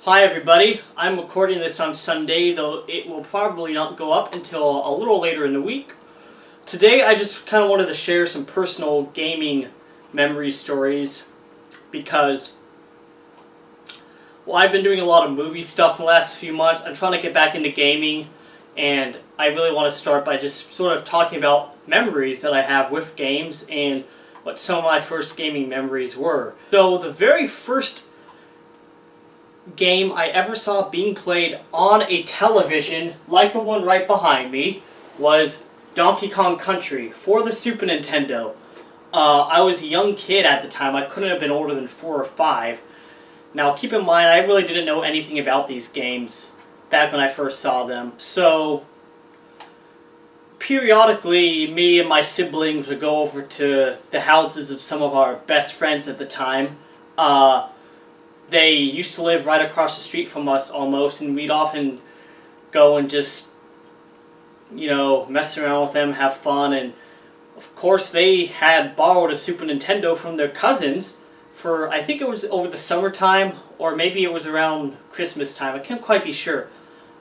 Hi everybody, I'm recording this on Sunday, though it will probably not go up until a little later in the week. Today I just kind of wanted to share some personal gaming memory stories because, well, I've been doing a lot of movie stuff the last few months. I'm trying to get back into gaming, and I really want to start by just sort of talking about memories that I have with games and what some of my first gaming memories were. So the very first game I ever saw being played on a television, like the one right behind me, was Donkey Kong Country for the Super Nintendo. I was a young kid at the time. I couldn't have been older than 4 or 5. Now keep in mind, I really didn't know anything about these games back when I first saw them. So periodically, me and my siblings would go over to the houses of some of our best friends at the time. They used to live right across the street from us almost, and we'd often go and just, mess around with them, have fun, and of course they had borrowed a Super Nintendo from their cousins for, I think it was over the summertime, or maybe it was around Christmas time, I can't quite be sure.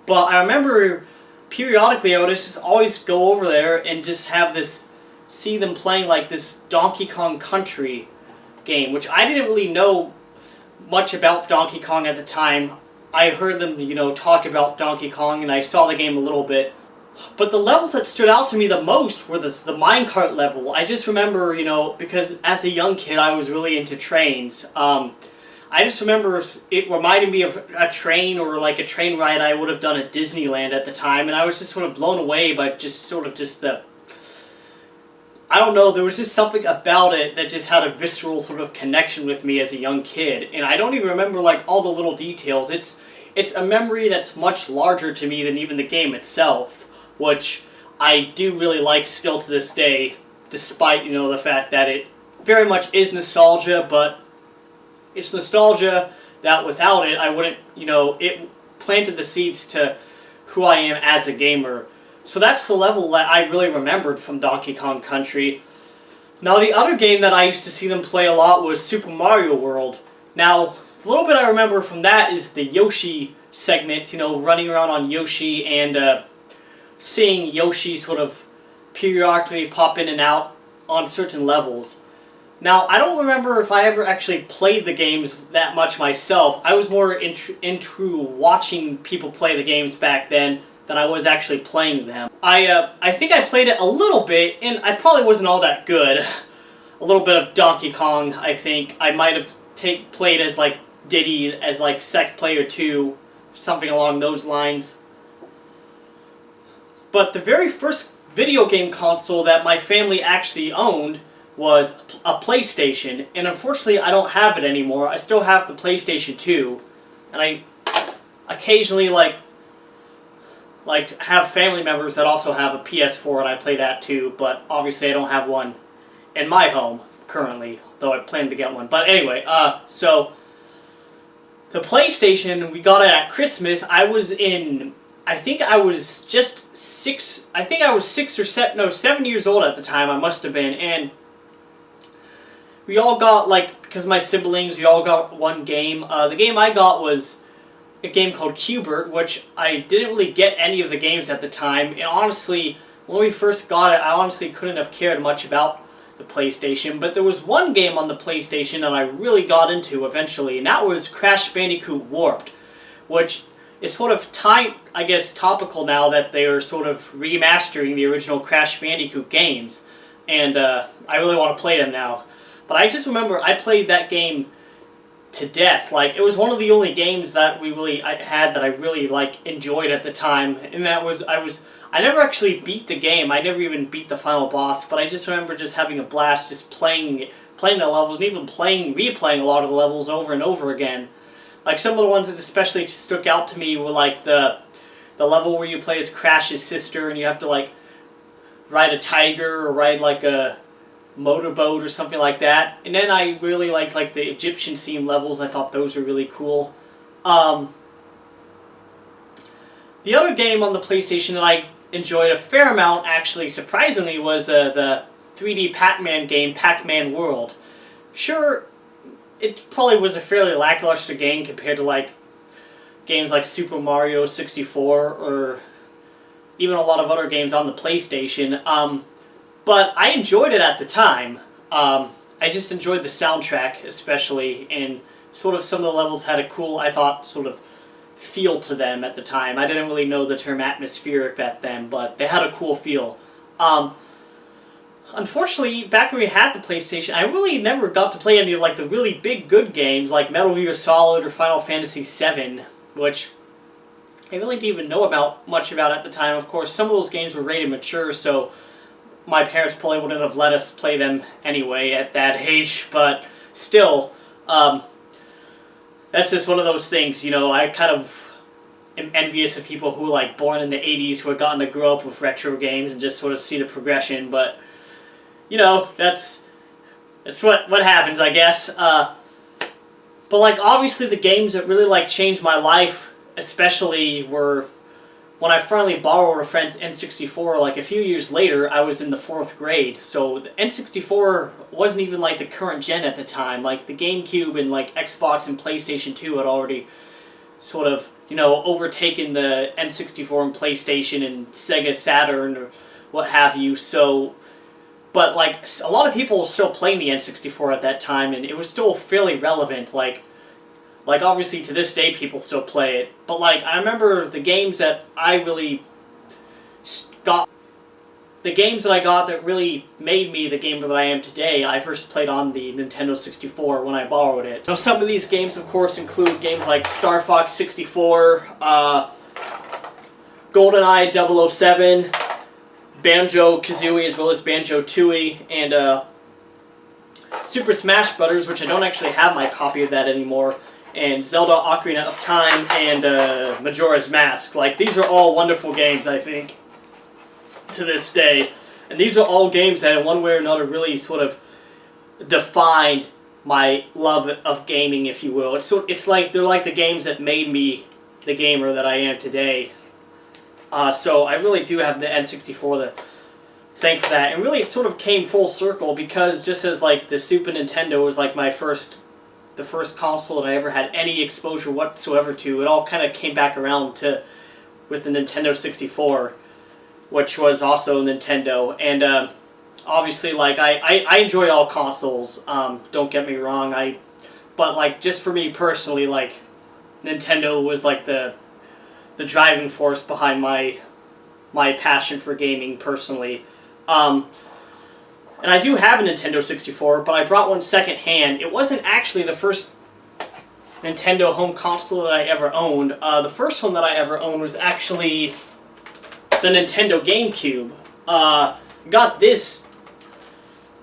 But I remember periodically I would just always go over there and just see them playing like this Donkey Kong Country game, which I didn't really know much about Donkey Kong at the time. I heard them, talk about Donkey Kong, and I saw the game a little bit. But the levels that stood out to me the most were the minecart level. I just remember, because as a young kid I was really into trains. I just remember it reminded me of a train or like a train ride I would have done at Disneyland at the time, and I was just sort of blown away by I don't know, there was just something about it that just had a visceral sort of connection with me as a young kid. And I don't even remember like all the little details. It's a memory that's much larger to me than even the game itself, which I do really like still to this day, despite, the fact that it very much is nostalgia, but it's nostalgia that without it, I wouldn't, it planted the seeds to who I am as a gamer. So that's the level that I really remembered from Donkey Kong Country. Now the other game that I used to see them play a lot was Super Mario World. Now, the little bit I remember from that is the Yoshi segments, running around on Yoshi and seeing Yoshi sort of periodically pop in and out on certain levels. Now, I don't remember if I ever actually played the games that much myself. I was more into watching people play the games back then than I was actually playing them. I think I played it a little bit, and I probably wasn't all that good. A little bit of Donkey Kong, I think. I might have played as like Diddy, as like Sec Player 2, something along those lines. But the very first video game console that my family actually owned was a PlayStation, and unfortunately I don't have it anymore. I still have the PlayStation 2, and I occasionally like have family members that also have a PS4, and I play that too, but obviously I don't have one in my home currently, though I plan to get one. But anyway, so the PlayStation, we got it at Christmas. I think I was 7 years old at the time, I must have been, and we all got, because my siblings, we all got one game. The game I got was a game called Q-Bert, which I didn't really get any of the games at the time, and honestly, when we first got it, I honestly couldn't have cared much about the PlayStation, but there was one game on the PlayStation that I really got into eventually, and that was Crash Bandicoot Warped, which is sort of topical now that they are sort of remastering the original Crash Bandicoot games, and I really want to play them now. But I just remember I played that game to death. Like, it was one of the only games that I had that I really enjoyed at the time, and that was I never actually beat the game. I never even beat the final boss, but I just remember just having a blast just playing the levels, and even replaying a lot of the levels over and over again. Like, some of the ones that especially stuck out to me were like the level where you play as Crash's sister and you have to ride a tiger or ride a motorboat or something like that. And then I really liked the Egyptian themed levels. I thought those were really cool. The other game on the PlayStation that I enjoyed a fair amount, actually, surprisingly, was the 3D Pac-Man game, Pac-Man World. Sure, it probably was a fairly lackluster game compared to games like Super Mario 64 or even a lot of other games on the PlayStation. But I enjoyed it at the time. I just enjoyed the soundtrack especially, and sort of some of the levels had a cool, I thought, sort of feel to them at the time. I didn't really know the term atmospheric back then, but they had a cool feel. Unfortunately, back when we had the PlayStation, I really never got to play any of like the really big good games like Metal Gear Solid or Final Fantasy VII, which I really didn't even know much about at the time. Of course, some of those games were rated mature, so my parents probably wouldn't have let us play them anyway at that age, but still, that's just one of those things, you know. I kind of am envious of people who were like born in the 80s who had gotten to grow up with retro games and just sort of see the progression, but you know, that's what happens, I guess. But like obviously the games that really like changed my life especially were when I finally borrowed a friend's N64. Like a few years later, I was in the 4th grade, so the N64 wasn't even like the current gen at the time. Like the GameCube and like Xbox and PlayStation 2 had already sort of, you know, overtaken the N64 and PlayStation and Sega Saturn or what have you. So, but like a lot of people were still playing the N64 at that time, and it was still fairly relevant. Like obviously to this day people still play it, but like I remember the games that I really got, the games that I got that really made me the gamer that I am today, I first played on the Nintendo 64 when I borrowed it. Now some of these games of course include games like Star Fox 64, GoldenEye 007, Banjo-Kazooie as well as Banjo-Tooie, and Super Smash Brothers, which I don't actually have my copy of that anymore, and Zelda Ocarina of Time, and Majora's Mask. Like, these are all wonderful games, I think, to this day. And these are all games that in one way or another really sort of defined my love of gaming, if you will. It's like, they're like the games that made me the gamer that I am today. So I really do have the N64 to thank for that. And really it sort of came full circle because just as like the Super Nintendo was like the first console that I ever had any exposure whatsoever to, it all kind of came back around to with the Nintendo 64, which was also Nintendo. And obviously, like I enjoy all consoles. Don't get me wrong. But like just for me personally, like Nintendo was like the driving force behind my passion for gaming personally. And I do have a Nintendo 64, but I brought one secondhand. It wasn't actually the first Nintendo home console that I ever owned. The first one that I ever owned was actually the Nintendo GameCube. Got this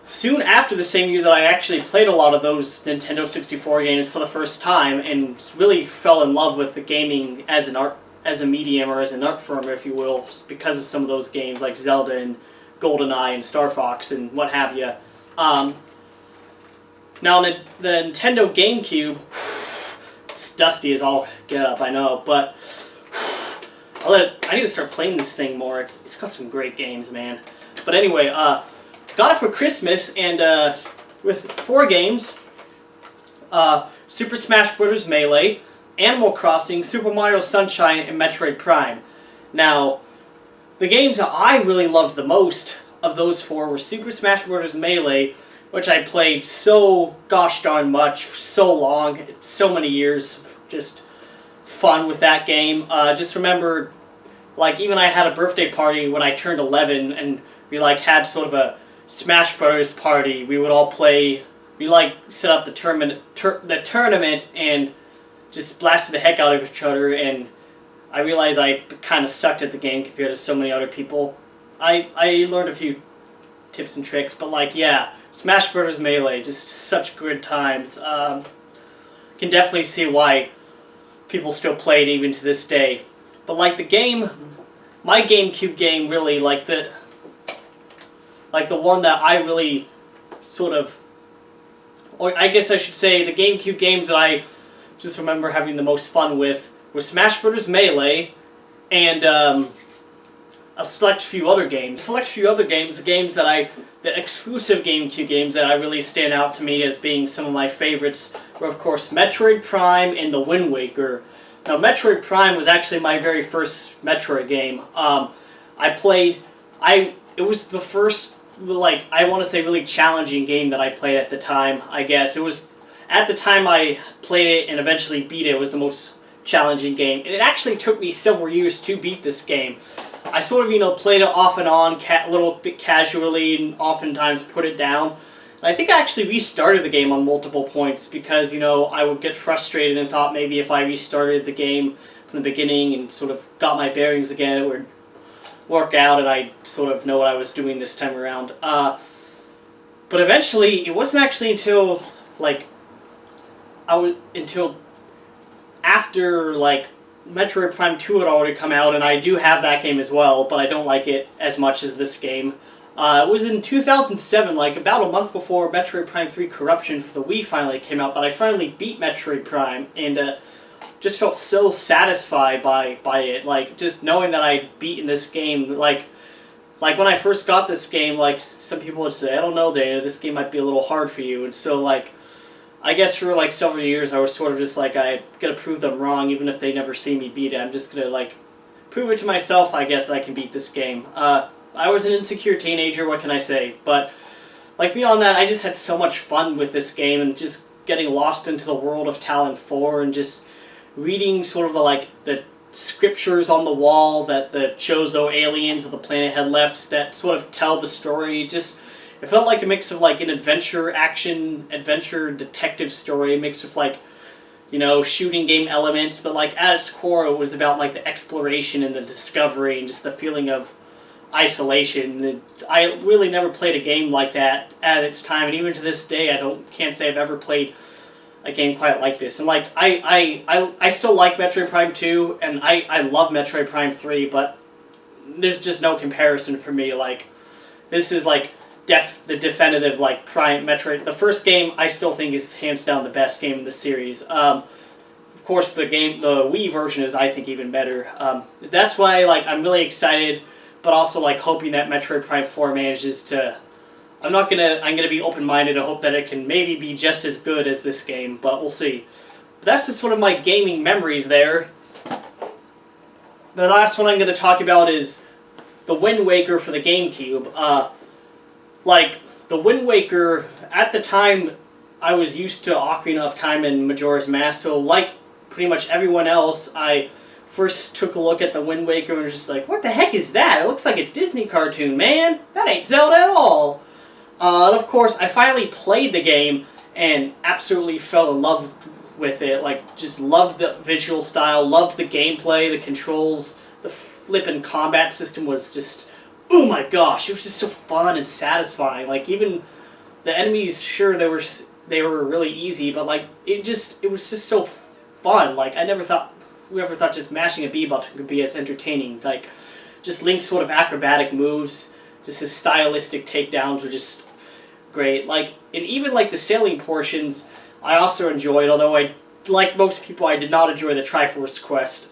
soon after the same year that I actually played a lot of those Nintendo 64 games for the first time, and really fell in love with the gaming as a medium or as an art form, if you will, because of some of those games like Zelda and GoldenEye and Star Fox and what have you. Now the Nintendo GameCube, it's dusty as all get up, I know, but I need to start playing this thing more. It's got some great games, man. But anyway, got it for Christmas, and with 4 games: Super Smash Bros. Melee, Animal Crossing, Super Mario Sunshine, and Metroid Prime. Now, the games that I really loved the most of those 4 were Super Smash Bros. Melee, which I played so gosh darn much, so long, so many years, just fun with that game. Just remember, like, even I had a birthday party when I turned 11, and we like had sort of a Smash Bros. Party. We would all play, we like set up the tournament and just blasted the heck out of each other, and I realized I kind of sucked at the game compared to so many other people. I learned a few tips and tricks, but like, yeah, Smash Bros. Melee, just such good times. Can definitely see why people still play it even to this day. But like the game, my GameCube game really, like the one that I really sort of, or I guess I should say the GameCube games that I just remember having the most fun with were Smash Bros. Melee and a select few other games. The games that the exclusive GameCube games that I really stand out to me as being some of my favorites were, of course, Metroid Prime and The Wind Waker. Now, Metroid Prime was actually my very first Metroid game. I played, it was the first, like, I want to say really challenging game that I played at the time, I guess. It was, at the time I played it and eventually beat it, it was the most challenging game. And it actually took me several years to beat this game. I sort of, played it off and on, a little bit casually, and oftentimes put it down. And I think I actually restarted the game on multiple points because, I would get frustrated and thought maybe if I restarted the game from the beginning and sort of got my bearings again, it would work out and I'd sort of know what I was doing this time around. But eventually, it wasn't actually until, until after, Metroid Prime 2 had already come out, and I do have that game as well, but I don't like it as much as this game. It was in 2007, about a month before Metroid Prime 3 Corruption for the Wii finally came out, that I finally beat Metroid Prime, and just felt so satisfied by it. Just knowing that I'd beaten this game, when I first got this game, some people would say, I don't know, Dana, this game might be a little hard for you, and so, I guess for several years I was sort of just I gotta prove them wrong even if they never see me beat it. I'm just gonna prove it to myself, I guess, that I can beat this game. I was an insecure teenager, what can I say? But beyond that, I just had so much fun with this game and just getting lost into the world of Talon 4 and just reading sort of the scriptures on the wall that the Chozo aliens of the planet had left that sort of tell the story. It felt like a mix of an adventure, action, adventure, detective story mixed with shooting game elements, but at its core it was about the exploration and the discovery and just the feeling of isolation. And I really never played a game like that at its time, and even to this day can't say I've ever played a game quite like this. And I still like Metroid Prime 2 and I love Metroid Prime 3, but there's just no comparison for me. This is the definitive Prime Metroid. The first game I still think is hands down the best game in the series. Of course, the Wii version is, I think, even better. That's why I'm really excited, but also hoping that Metroid Prime 4 manages to. I'm gonna be open-minded to hope that it can maybe be just as good as this game, but we'll see. But that's just sort of my gaming memories there. The last one I'm gonna talk about is the Wind Waker for the GameCube. The Wind Waker, at the time, I was used to Ocarina of Time and Majora's Mask, so pretty much everyone else, I first took a look at the Wind Waker and was just what the heck is that? It looks like a Disney cartoon, man! That ain't Zelda at all! And of course, I finally played the game and absolutely fell in love with it. Just loved the visual style, loved the gameplay, the controls, the flippin' combat system was just... Oh my gosh, it was just so fun and satisfying. Even the enemies, sure, they were really easy, but it was just so fun. I never thought, whoever thought just mashing a B button could be as entertaining. Just Link's sort of acrobatic moves, just his stylistic takedowns were just great. And even the sailing portions, I also enjoyed, although like most people, I did not enjoy the Triforce quest.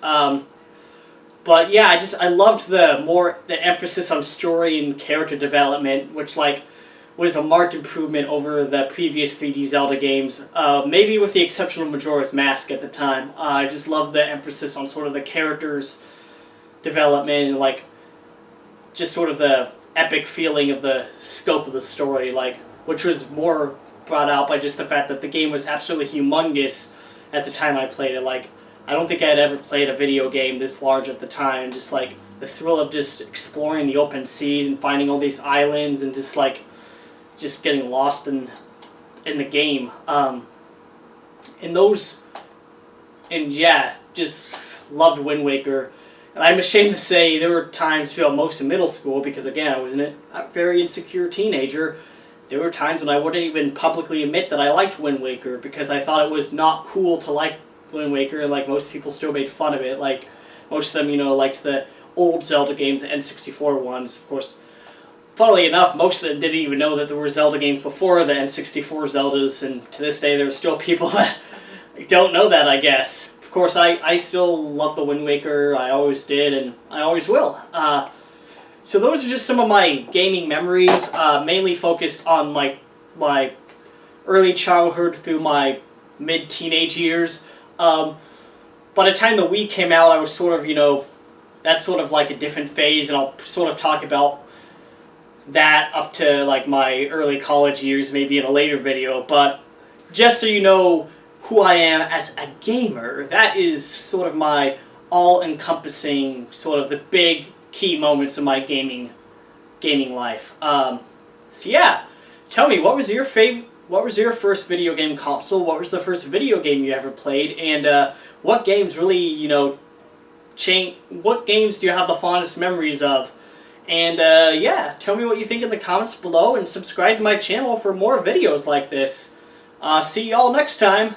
But yeah, I loved the emphasis on story and character development, which was a marked improvement over the previous 3D Zelda games. Maybe with the exception of Majora's Mask at the time. I just loved the emphasis on sort of the characters' development and just sort of the epic feeling of the scope of the story, which was more brought out by just the fact that the game was absolutely humongous at the time I played it. I don't think I had ever played a video game this large at the time, and just the thrill of just exploring the open seas and finding all these islands and just getting lost in the game. And yeah, just loved Wind Waker. And I'm ashamed to say there were times throughout most of middle school, because again, I was a very insecure teenager. There were times when I wouldn't even publicly admit that I liked Wind Waker because I thought it was not cool to like Wind Waker, and most people still made fun of it. Most of them, liked the old Zelda games, the N64 ones. Of course, funnily enough, most of them didn't even know that there were Zelda games before the N64 Zeldas, and to this day there are still people that don't know that, I guess. Of course, I still love the Wind Waker. I always did, and I always will. So those are just some of my gaming memories, mainly focused on my early childhood through my mid-teenage years. by the time the Wii came out, I was sort of, you know, that's sort of like a different phase, and I'll sort of talk about that up to like my early college years, maybe in a later video. But just so you know who I am as a gamer, that is sort of my all-encompassing, sort of the big key moments of my gaming life. So yeah, tell me, what was your first video game console? What was the first video game you ever played? And what games really, you know, what games do you have the fondest memories of? And yeah, tell me what you think in the comments below, and subscribe to my channel for more videos like this. See y'all next time.